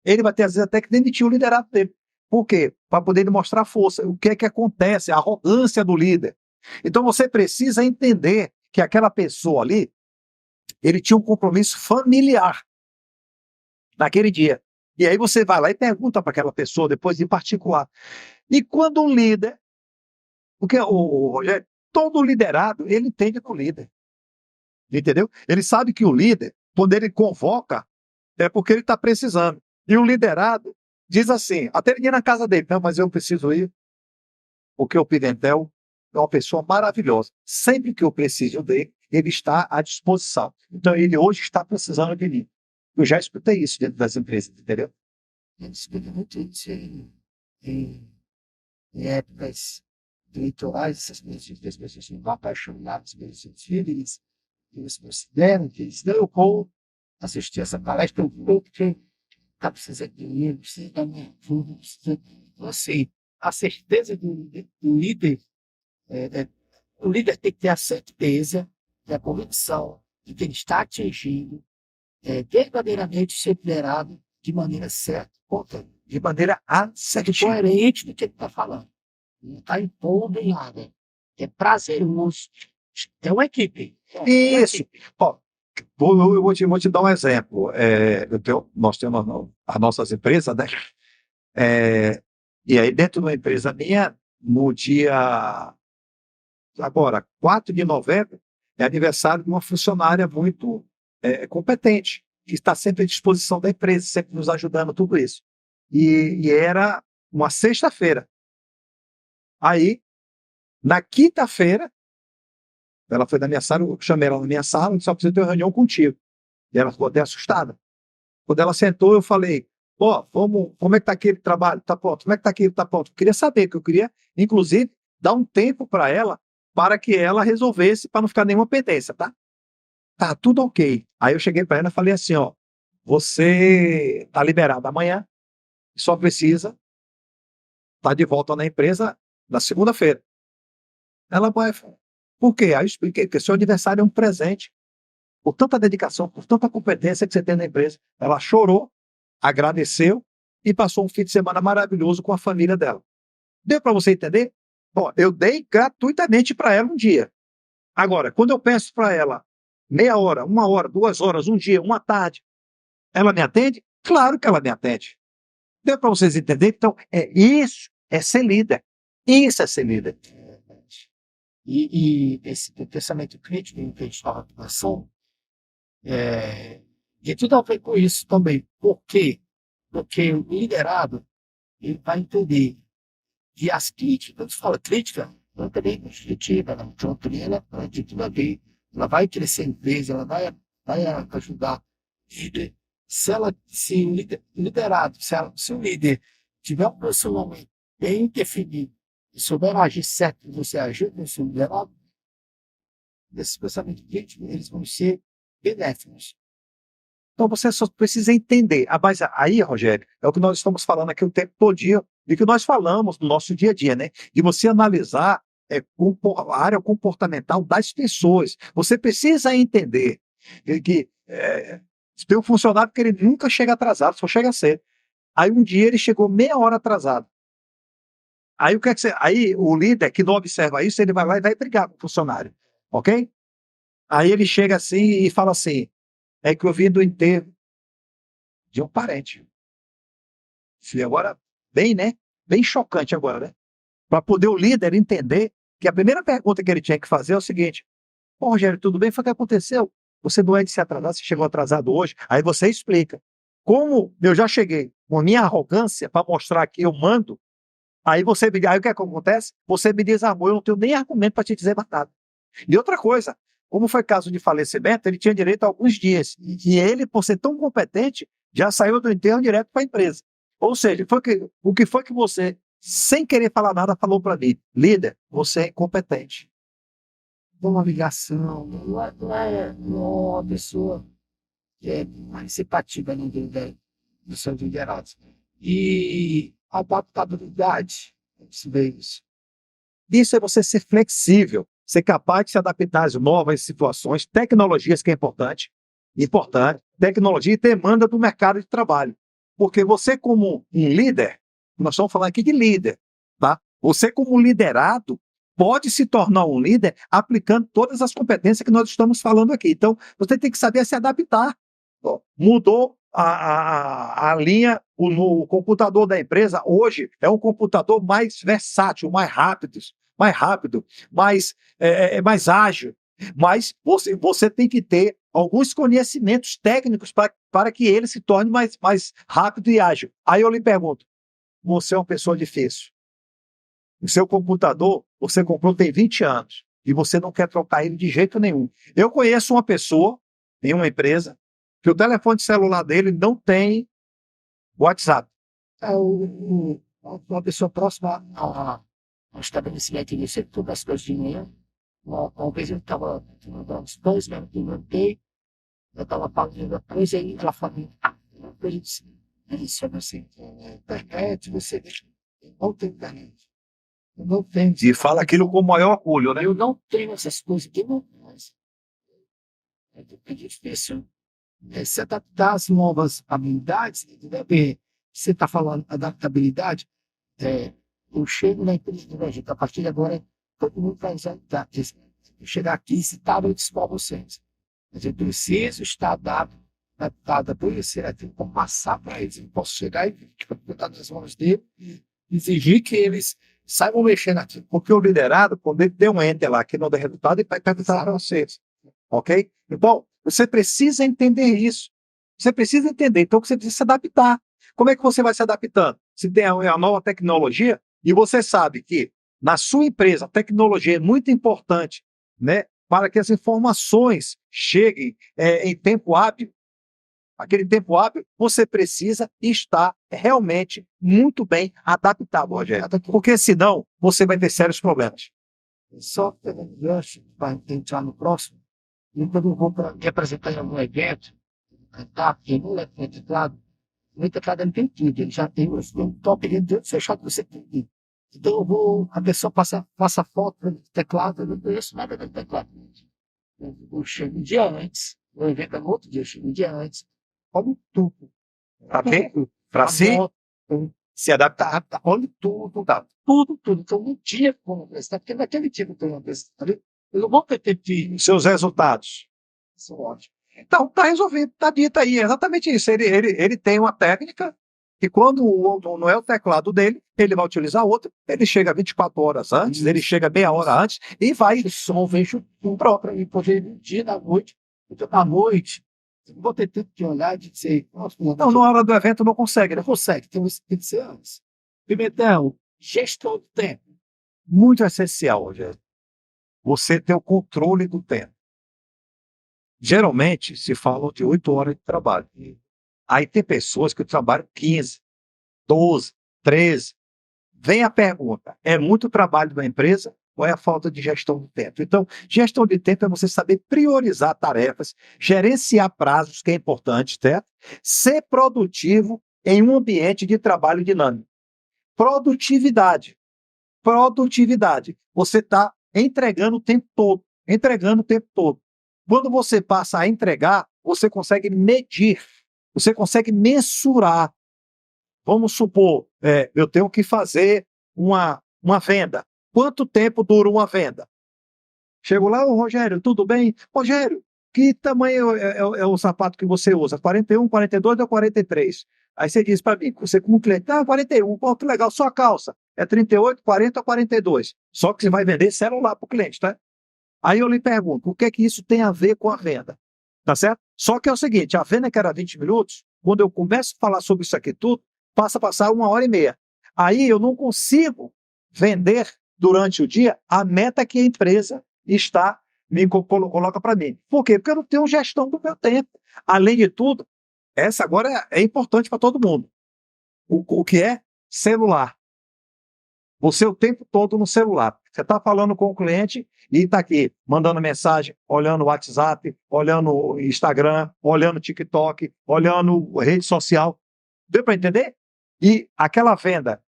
ele vai ter, às vezes, até que demitir o liderado dele. Por quê? Para poder ele mostrar força. O que é que acontece? A arrogância do líder. Então, você precisa entender que aquela pessoa ali, ele tinha um compromisso familiar naquele dia. E aí você vai lá e pergunta para aquela pessoa, depois em particular. E quando um líder, porque o Rogério, todo liderado, ele entende do líder. Entendeu? Ele sabe que o líder, quando ele convoca, é porque ele está precisando. E o liderado diz assim, até ele ir na casa dele, não, mas eu preciso ir, porque o Pimentel é uma pessoa maravilhosa. Sempre que eu preciso dele, ele está à disposição. Então ele hoje está precisando de mim. Eu já escutei isso dentro das empresas, entendeu? Eu escuto muito isso em épocas eleitorais, essas coisas que as pessoas são apaixonadas pelos seus filhos, eles consideram que eles não vão assistir essa palestra, eu vou porque está precisando de mim, precisa da minha ajuda, precisa. Então, assim, a certeza do líder, o líder tem que ter a certeza e a convicção de que ele está atingindo verdadeiramente ser liderado de maneira certa, De maneira assertiva. coerente do que ele está falando. Não está impondo em nada. É prazeroso. É uma equipe. Isso. Ó, eu vou te dar um exemplo. Nós temos as nossas empresas, né? E aí, dentro de uma empresa minha, no dia, agora, 4 de novembro, é aniversário de uma funcionária muito competente, que está sempre à disposição da empresa, sempre nos ajudando, tudo isso. E era uma sexta-feira. Aí, na quinta-feira, ela foi na minha sala, eu chamei ela na minha sala e disse: só preciso ter uma reunião contigo. E ela ficou até assustada. Quando ela sentou, eu falei: ó, como é que está aquele trabalho? Está pronto? Como é que está aquilo? Está pronto? Eu queria saber, que eu queria, inclusive, dar um tempo para ela, para que ela resolvesse, para não ficar nenhuma pendência, tá? Tá, tudo ok. Aí eu cheguei para ela e falei assim: ó, você está liberado amanhã, só precisa estar de volta na empresa na segunda-feira. Ela vai, por quê? Aí eu expliquei que seu aniversário é um presente, por tanta dedicação, por tanta competência que você tem na empresa. Ela chorou, agradeceu e passou um fim de semana maravilhoso com a família dela. Deu para você entender? Bom, eu dei gratuitamente para ela um dia. Agora, quando eu peço para ela meia hora, 1 hora, 2 horas, um dia, uma tarde, ela me atende? Claro que ela me atende. Deu para vocês entenderem? Então, isso é ser líder. Isso é ser líder. E esse pensamento crítico que a gente fala de atuação, e tudo a ver com isso também. Por quê? Porque o liderado ele vai entender que as críticas, quando se fala crítica, não é também construtiva, não. Então, ela de tudo a ver. Ela vai crescer a empresa, ela vai ajudar. Se o liderado, se o líder tiver um posicionamento bem definido e souber agir certo, você agir com o seu liderado, desses pensamentos críticos, eles vão ser benéficos. Então você só precisa entender. Mas aí, Rogério, é o que nós estamos falando aqui o tempo todo dia, e que nós falamos no nosso dia a dia, né? De você analisar a área comportamental das pessoas. Você precisa entender que tem um funcionário que ele nunca chega atrasado, só chega cedo. Aí um dia ele chegou meia hora atrasado. Aí o que é que aí o líder que não observa isso, ele vai lá e vai brigar com o funcionário, ok? Aí ele chega assim e fala assim: é que eu vim do enterro de um parente. E agora, bem, né? Bem chocante agora, né? Para poder o líder entender que a primeira pergunta que ele tinha que fazer é o seguinte: Ô, Rogério, tudo bem? Foi o que aconteceu? Você não é de se atrasar, você chegou atrasado hoje. Aí você explica. Como eu já cheguei com a minha arrogância para mostrar que eu mando, aí o que acontece? Você me desarmou, eu não tenho nem argumento para te dizer mais nada. E outra coisa, como foi caso de falecimento, ele tinha direito a alguns dias. E ele, por ser tão competente, já saiu do enterro direto para a empresa. Ou seja, o que foi que você, sem querer falar nada, falou para mim? Líder, você é incompetente. Uma ligação, não é uma pessoa que é participativa dos seus liderados. E a adaptabilidade, isso. Isso é você ser flexível, ser capaz de se adaptar às novas situações, tecnologias que é importante, tecnologia e demanda do mercado de trabalho. Porque você como um líder, nós estamos falando aqui de líder, tá? Você como liderado pode se tornar um líder aplicando todas as competências que nós estamos falando aqui. Então, você tem que saber se adaptar. Mudou a linha, o computador da empresa hoje é um computador mais versátil, mais rápido, mais ágil. Mas você tem que ter alguns conhecimentos técnicos para que ele se torne mais rápido e ágil. Aí eu lhe pergunto: você é uma pessoa difícil. O seu computador, você comprou tem 20 anos e você não quer trocar ele de jeito nenhum. Eu conheço uma pessoa em uma empresa que o telefone celular dele não tem WhatsApp. Uma pessoa próxima ao estabelecimento inicial, todas as coisas de manhã. Uma vez eu estava dando os pães, né? Eu montei, eu estava pagando a coisa, aí ela falou, coisa disse assim, internet, você não tem internet. Eu não tenho. E fala aquilo com o maior orgulho, né? Eu não tenho essas coisas que não. É muito difícil se adaptar às novas habilidades. Entendeu? Você está falando adaptabilidade. Eu chego na empresa do Egito, a partir de agora, todo mundo vai usar. Eu chegar aqui, se tá, eu disse para vocês. Mas eu preciso estar adaptado a conhecer, eu tenho que passar para eles. Eu não posso chegar e botar nas mãos dele e exigir que eles saibam mexer naquilo. Porque o liderado, quando ele deu um enter lá que não dá resultado, ele vai perguntar para vocês. Ok? Então, você precisa entender isso. Você precisa entender. Então, você precisa se adaptar. Como é que você vai se adaptando? Se tem a nova tecnologia e você sabe que na sua empresa a tecnologia é muito importante, né, para que as informações cheguem em tempo hábil. Aquele tempo hábil, você precisa estar realmente muito bem adaptado, Rogério. Porque senão você vai ter sérios problemas. Só pegando gancho para entrar no próximo, e quando eu vou me apresentar em algum evento, cantar, porque não é teclado, o teclado não tem tudo, ele já tem um top dentro fechado, você tem tudo. Então a pessoa passa foto do teclado, eu não conheço nada do teclado. Eu chego um dia antes, o evento é no outro dia, eu chego um dia antes, olha tudo. Para quê? Para se adaptar. Olha tudo, tá? Tudo. Então, não tinha como prestar, porque naquele tipo de uma prestar, eu não vou ter tempo. Seus resultados. São ótimos. Então, está resolvido, está dito aí, é exatamente isso. Ele tem uma técnica que quando não é o teclado dele, ele vai utilizar outro, ele chega 24 horas antes, ele chega meia hora antes e vai. O som vejo tudo para mim poder dia da noite, então à noite, não vou ter tempo de olhar e de dizer, nossa, não, na hora do evento não consegue, né? Não consegue, tem que ser antes. Pimentel, gestão do tempo. Muito essencial, Rogério. Você ter o controle do tempo. Geralmente se fala de 8 horas de trabalho. Aí tem pessoas que trabalham 15, 12, 13. Vem a pergunta: é muito trabalho da empresa ou é a falta de gestão do tempo? Então, gestão de tempo é você saber priorizar tarefas, gerenciar prazos, que é importante, certo? Ser produtivo em um ambiente de trabalho dinâmico. Produtividade. Você está entregando o tempo todo. Quando você passa a entregar, você consegue medir, você consegue mensurar. Vamos supor, eu tenho que fazer uma venda. Quanto tempo dura uma venda? Chego lá, Rogério, tudo bem? Rogério, que tamanho é o sapato que você usa? 41, 42 ou 43? Aí você diz para mim, você como cliente, 41, ponto legal, só a calça. É 38, 40 ou 42. Só que você vai vender celular para o cliente, tá? Aí eu lhe pergunto, o que é que isso tem a ver com a venda? Tá certo? Só que é o seguinte, a venda que era 20 minutos, quando eu começo a falar sobre isso aqui tudo, passa a passar 1h30. Aí eu não consigo vender durante o dia a meta que a empresa coloca para mim. Por quê? Porque eu não tenho gestão do meu tempo. Além de tudo, essa agora é importante para todo mundo. O que é celular? Você o tempo todo no celular. Você está falando com o cliente e está aqui, mandando mensagem, olhando o WhatsApp, olhando o Instagram, olhando o TikTok, olhando rede social. Deu para entender? E aquela venda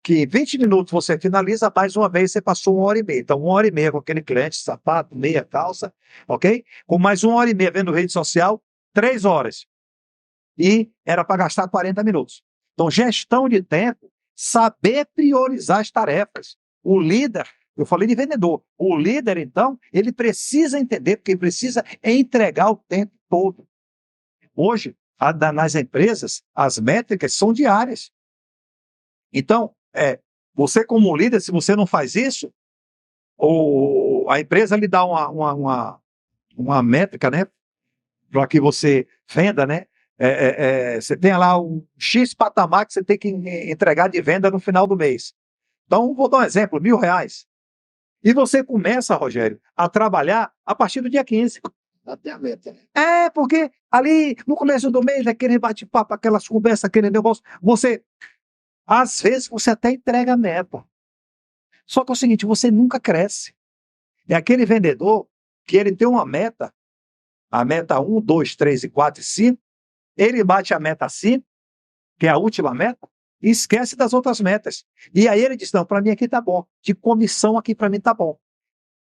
que 20 minutos você finaliza, mais uma vez você passou 1h30. Então, 1h30 com aquele cliente, sapato, meia, calça, ok? Com mais 1h30 vendo rede social, 3 horas. E era para gastar 40 minutos. Então, gestão de tempo, saber priorizar as tarefas. O líder, eu falei de vendedor, o líder, então, ele precisa entender, porque ele precisa entregar o tempo todo. Hoje, nas empresas, as métricas são diárias. Então, você como líder, se você não faz isso, a empresa lhe dá uma métrica, né, para que você venda, né? Você tem lá um X patamar que você tem que entregar de venda no final do mês. Então, vou dar um exemplo, R$1.000. E você começa, Rogério, a trabalhar a partir do dia 15. Até a meta, né? Porque ali no começo do mês, aquele bate-papo, aquelas conversas, aquele negócio, às vezes, você até entrega a meta. Só que é o seguinte, você nunca cresce. É aquele vendedor que ele tem uma meta, a meta 1, 2, 3 e 4 e 5, ele bate a meta 5, que é a última meta, e esquece das outras metas. E aí ele diz, não, para mim aqui tá bom, de comissão aqui para mim tá bom.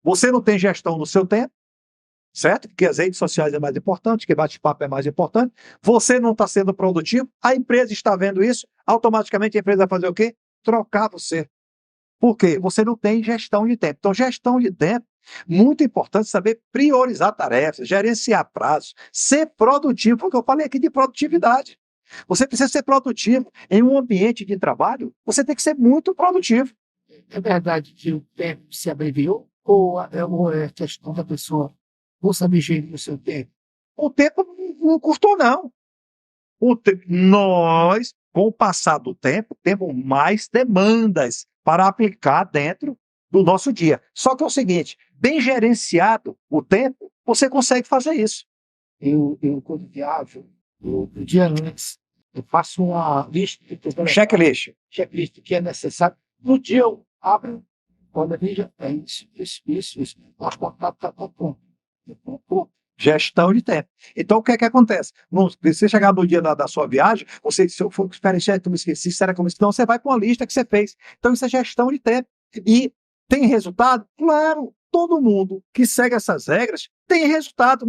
Você não tem gestão no seu tempo, certo? Porque as redes sociais é mais importante, que bate-papo é mais importante. Você não está sendo produtivo, a empresa está vendo isso, automaticamente a empresa vai fazer o quê? Trocar você. Por quê? Você não tem gestão de tempo. Então, gestão de tempo, muito importante saber priorizar tarefas, gerenciar prazos, ser produtivo, porque eu falei aqui de produtividade. Você precisa ser produtivo. Em um ambiente de trabalho, você tem que ser muito produtivo. É verdade que o tempo se abreviou ou é questão da pessoa não saber gerir o seu tempo? O tempo não curtou, não. Nós, com o passar do tempo, temos mais demandas para aplicar dentro do nosso dia. Só que é o seguinte, bem gerenciado o tempo, você consegue fazer isso. Quando viajo, o dia antes, eu faço uma lista de Checklist. checklist que é necessário. No dia eu abro, quando a veja, é isso. Nosso contato está pronto. Gestão de tempo. Então, o que é que acontece? Você chegar no dia da sua viagem, você se eu for, espera, eu me esqueci, será que eu me esqueci? Não, você vai com a lista que você fez. Então, isso é gestão de tempo. E tem resultado? Claro, todo mundo que segue essas regras tem resultado.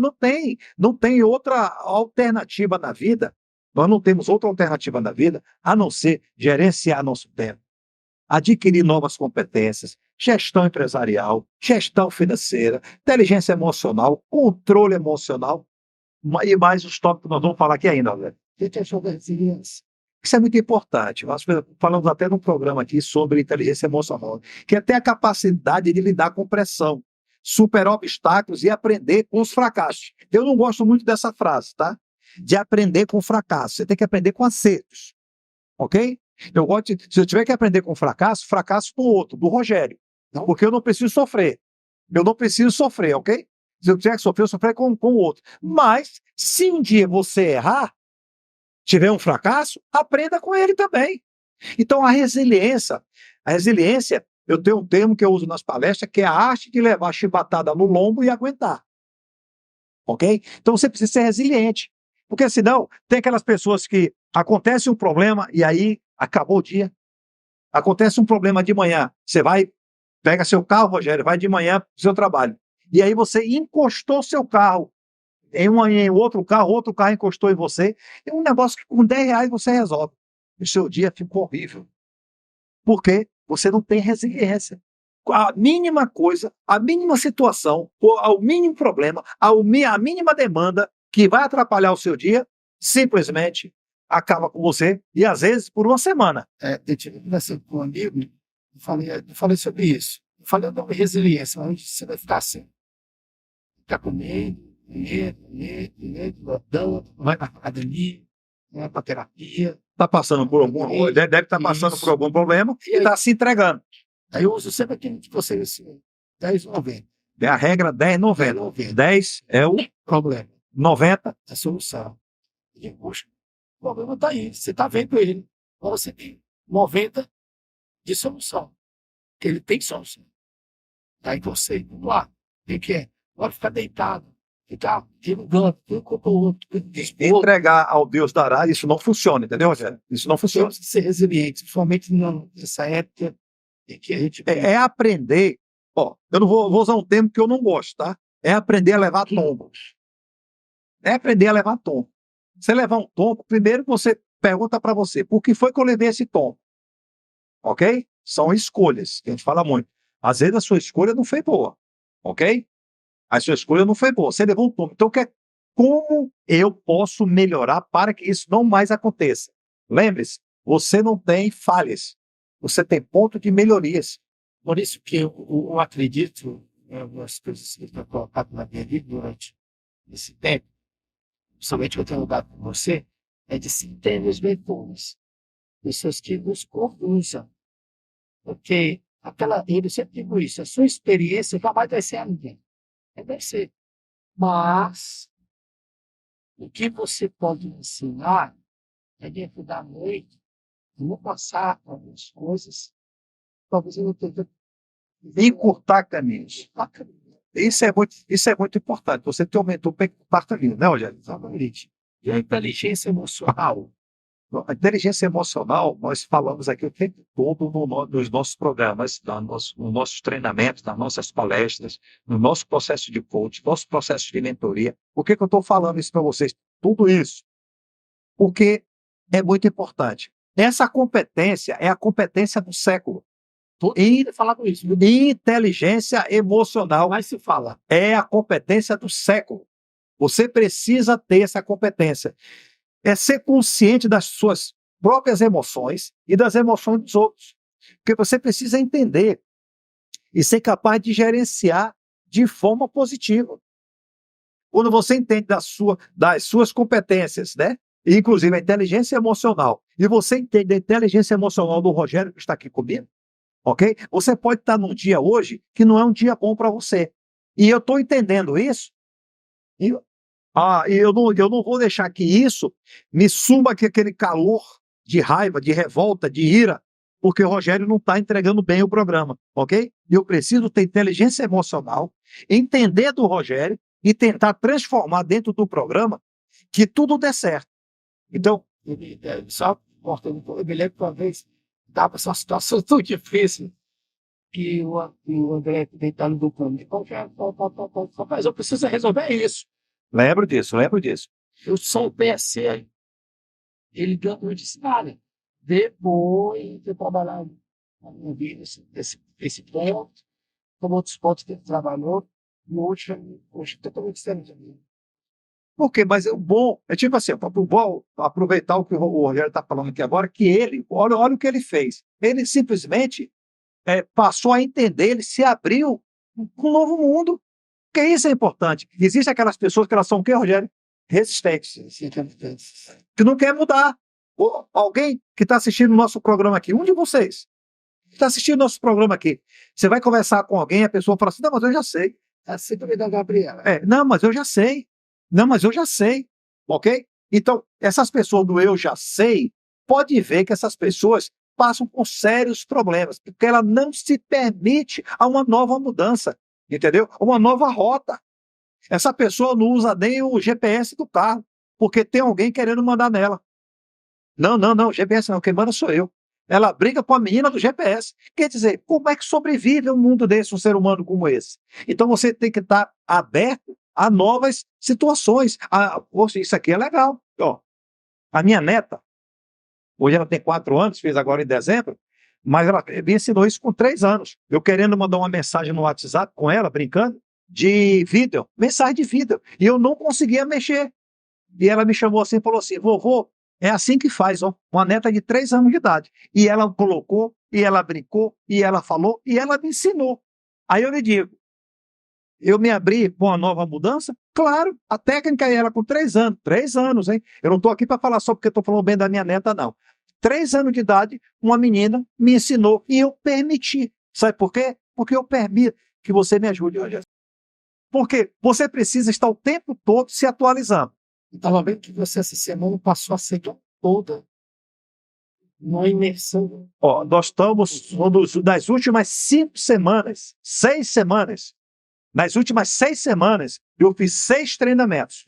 Não tem outra alternativa na vida. Nós não temos outra alternativa na vida a não ser gerenciar nosso tempo, adquirir novas competências, gestão empresarial, gestão financeira, inteligência emocional, controle emocional, e mais os tópicos que nós vamos falar aqui ainda, André. O que achou da resiliência? Isso é muito importante. Nós falamos até num programa aqui sobre inteligência emocional, que é ter a capacidade de lidar com pressão, superar obstáculos e aprender com os fracassos. Eu não gosto muito dessa frase, tá? De aprender com fracasso. Você tem que aprender com acertos, ok? Se eu tiver que aprender com fracasso, fracasso do outro, do Rogério. Não, porque eu não preciso sofrer. Eu não preciso sofrer, ok? Se eu tiver que sofrer, eu sofrer com o outro. Mas, se um dia você errar, tiver um fracasso, aprenda com ele também. Então, a resiliência, eu tenho um termo que eu uso nas palestras, que é a arte de levar a chibatada no lombo e aguentar. Ok? Então, você precisa ser resiliente. Porque senão, tem aquelas pessoas que acontece um problema e aí acabou o dia. Acontece um problema de manhã, você vai, pega seu carro, Rogério, vai de manhã para o seu trabalho. E aí você encostou seu carro em outro carro encostou em você. É um negócio que com R$ 10 você resolve. O seu dia ficou horrível. Por quê? Você não tem resiliência. A mínima coisa, a mínima situação, ao mínimo problema, a mínima demanda que vai atrapalhar o seu dia, simplesmente acaba com você, e às vezes por uma semana. Eu tive conversando com um amigo, eu falei sobre isso. Eu falei o nome resiliência, mas você vai ficar assim. Ficar com medo, rodando, vai para academia, vai para terapia. Está passando por deve estar passando por algum problema e está se entregando. Aí eu uso sempre aquele que você assim, 10/90. É a regra 10/90. 10 é o problema. 90 é a solução. E, poxa, o problema está aí. Você está vendo ele. Então você tem 90 de solução. Ele tem solução. Aí você, vamos lá. O que é? Pode ficar deitado. Ficar divulgando, um contra o outro. Entregar ao Deus dará, isso não funciona, entendeu, Rogério? Isso não funciona. Temos que ser resilientes, principalmente nessa época em que a gente. É aprender. Ó, eu não vou usar um termo que eu não gosto, tá? É aprender a levar tombos. É aprender a levar tombo. Você levar um tombo, primeiro você pergunta para você, por que foi que eu levei esse tombo? Ok? São escolhas, que a gente fala muito. Às vezes a sua escolha não foi boa, ok? A sua escolha não foi boa, você levou um tombo. Então, como eu posso melhorar para que isso não mais aconteça? Lembre-se, você não tem falhas, você tem ponto de melhorias. Por isso que eu acredito em algumas coisas que estão colocadas na minha vida durante esse tempo, principalmente que eu tenho lugar com você, é de se entender os mentores, pessoas que nos conduzam. Porque eu sempre digo isso, a sua experiência jamais vai ser a minha. Vai ser. Mas o que você pode ensinar é dentro da noite, não passar algumas coisas, talvez eu não tenha Encurtar caminhos. Isso é muito importante. Você te aumentou o encurtar caminho, né, Rogério? exatamente. E a inteligência emocional, A inteligência emocional, nós falamos aqui o tempo todo nos nossos programas, nos nossos treinamentos, nas nossas palestras, no nosso processo de coaching, nosso processo de mentoria. Por que eu estou falando isso para vocês? Tudo isso porque é muito importante. Essa competência é a competência do século. e falar com isso, Inteligência emocional mas se fala. é a competência do século. Você precisa ter essa competência. É ser consciente das suas próprias emoções e das emoções dos outros. Porque você precisa entender e ser capaz de gerenciar de forma positiva. Quando você entende das suas competências, né? Inclusive a inteligência emocional, e você entende a inteligência emocional do Rogério que está aqui comigo, ok? Você pode estar num dia hoje que não é um dia bom para você. E eu estou entendendo isso, e eu não vou deixar que isso me suba aquele calor de raiva, de revolta, de ira, porque o Rogério não está entregando bem o programa, ok? Eu preciso ter inteligência emocional, entender do Rogério e tentar transformar dentro do programa que tudo dê certo. Então, Só cortando, eu me lembro que uma vez estava uma situação tão difícil que o André deitado do plano. Mas eu preciso resolver isso. lembro disso, lembro disso. Eu soubesse, ele ganhou de nada. Depois de trabalhar na minha vida, esse ponto, como outros pontos que ele trabalhou, e hoje totalmente diferente. Por quê? Mas o bom é tipo assim, o bom aproveitar o que o Rogério está falando aqui agora, que ele, olha o que ele fez. Ele simplesmente passou a entender, ele se abriu para um novo mundo. Porque isso é importante. Existem aquelas pessoas que elas são o quê, Rogério? Resistentes. Que não quer mudar. Ou alguém que está assistindo o nosso programa aqui, um de vocês, que está assistindo o nosso programa aqui, você vai conversar com alguém, a pessoa fala assim, não, mas eu já sei. A síndrome da Gabriela. Não, mas eu já sei. Não, mas eu já sei. Ok? Então, essas pessoas do eu já sei, pode ver que essas pessoas passam por sérios problemas, porque ela não se permite a uma nova mudança, entendeu? Uma nova rota. Essa pessoa não usa nem o GPS do carro, porque tem alguém querendo mandar nela. Não, não, não, GPS não, quem manda sou eu. Ela briga com a menina do GPS. Quer dizer, como é que sobrevive um mundo desse, um ser humano como esse? Então você tem que estar aberto a novas situações. Poxa, isso aqui é legal. Ó, a minha neta, hoje ela tem 4 anos, fez agora em dezembro, mas ela me ensinou isso com 3 anos. Eu querendo mandar uma mensagem no WhatsApp com ela, brincando, de vídeo, mensagem de vídeo. E eu não conseguia mexer. E ela me chamou assim e falou assim: vovô, é assim que faz, ó. Uma neta de 3 anos de idade. E ela colocou, e ela brincou, e ela falou, e ela me ensinou. Aí eu lhe digo: eu me abri com uma nova mudança? Claro, a técnica é ela com 3 anos. 3 anos, hein? Eu não estou aqui para falar só porque estou falando bem da minha neta, não. 3 anos de idade, uma menina me ensinou e eu permiti. Sabe por quê? Porque eu permito que você me ajude hoje. Porque você precisa estar o tempo todo se atualizando. Estava vendo que você essa semana passou a semana toda numa imersão. Ó, nós estamos das últimas 5 semanas, 6 semanas. Nas últimas 6 semanas, eu fiz 6 treinamentos,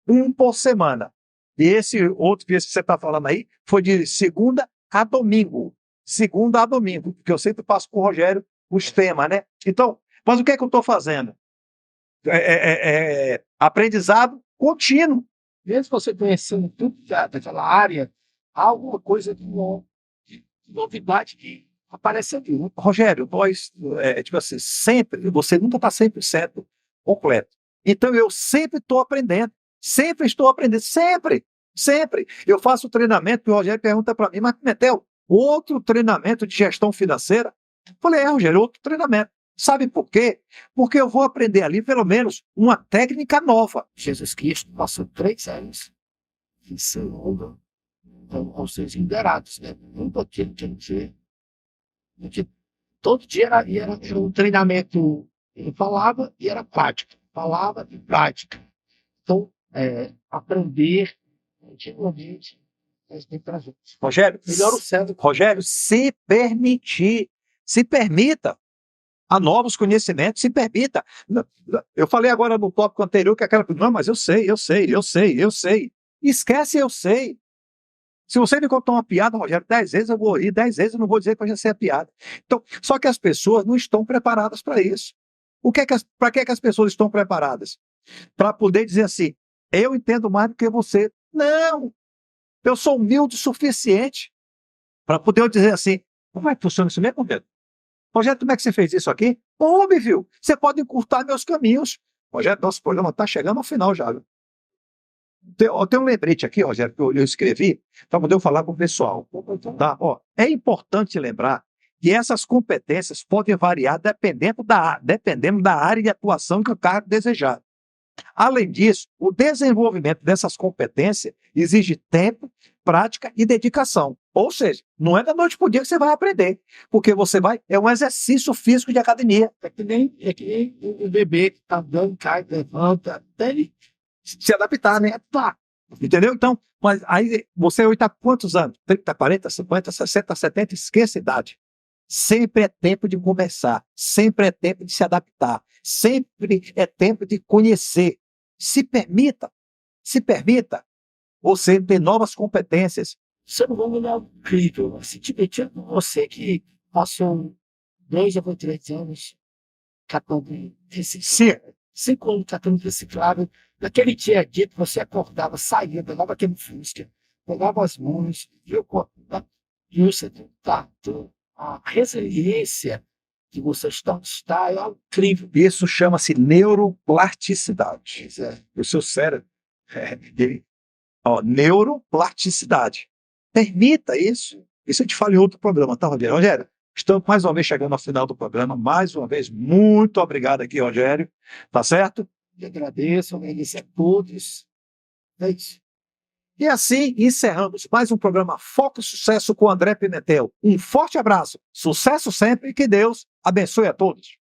um por semana. E esse outro que você está falando aí foi de segunda a domingo. Segunda a domingo, porque eu sempre passo com o Rogério os temas, né? Então, mas o que é que eu estou fazendo? Aprendizado contínuo. Mesmo você conhecendo tudo daquela área, há alguma coisa de novidade que aparece ali. Né? Rogério, nós, tipo assim, sempre, você nunca está 100% completo. Então, eu sempre estou aprendendo. Sempre estou aprendendo. Sempre. Sempre. Eu faço treinamento e o Rogério pergunta para mim, mas, Metel, outro treinamento de gestão financeira? Eu falei, Rogério, outro treinamento. Sabe por quê? Porque eu vou aprender ali, pelo menos, uma técnica nova. Jesus Cristo passou 3 anos ensinando aos seus liderados, né? Nunca tinha todo dia era um treinamento, ele falava e era prática. palavra e prática. Então, aprender continuamente para a gente. Rogério, Melhora o cérebro. Rogério, se permita a novos conhecimentos, se permita. Eu falei agora no tópico anterior que aquela... Não, mas eu sei. Esquece, eu sei. Se você me contar uma piada, Rogério, 10 vezes eu vou rir, 10 vezes eu não vou dizer que eu já sei a piada. Então, só que as pessoas não estão preparadas para isso. Para que as pessoas estão preparadas? Para poder dizer assim, eu entendo mais do que você. Não! Eu sou humilde o suficiente para poder dizer assim, como é que funciona isso mesmo, Rogério? Rogério, como é que você fez isso aqui? Óbvio, você pode encurtar meus caminhos. Rogério, nosso programa está chegando ao final já. Viu? Tem um lembrete aqui, Rogério, que eu escrevi para poder falar com o pessoal. Tá? É importante lembrar que essas competências podem variar dependendo da área de atuação que o cargo desejar. Além disso, o desenvolvimento dessas competências exige tempo, prática e dedicação. Ou seja, não é da noite para o dia que você vai aprender, porque é um exercício físico de academia. É que nem o bebê que está andando, cai, levanta, até ele se adaptar, né? Tá. Entendeu? Então, mas aí você está quantos anos? 30, 40, 50, 60, 70, esqueça a idade. Sempre é tempo de começar, sempre é tempo de se adaptar, sempre é tempo de conhecer. Se permita você ter novas competências. Você não vai olhar incrível, se divertindo com você que passou 2 a 3 anos catando reciclável, 5 anos catando reciclável. Naquele dia a dia que você acordava, saía, pegava aquele fusca, pegava as mãos, viu a resiliência que você está é incrível. Isso chama-se neuroplasticidade. O seu cérebro, neuroplasticidade. Permita isso. Isso eu te falo em outro programa, tá, Rogério? Rogério, estamos mais uma vez chegando ao final do programa. Mais uma vez, muito obrigado aqui, Rogério. Tá certo? Eu agradeço a todos. É isso. E assim encerramos mais um programa Foco Sucesso com André Pimentel. Um forte abraço, sucesso sempre e que Deus abençoe a todos.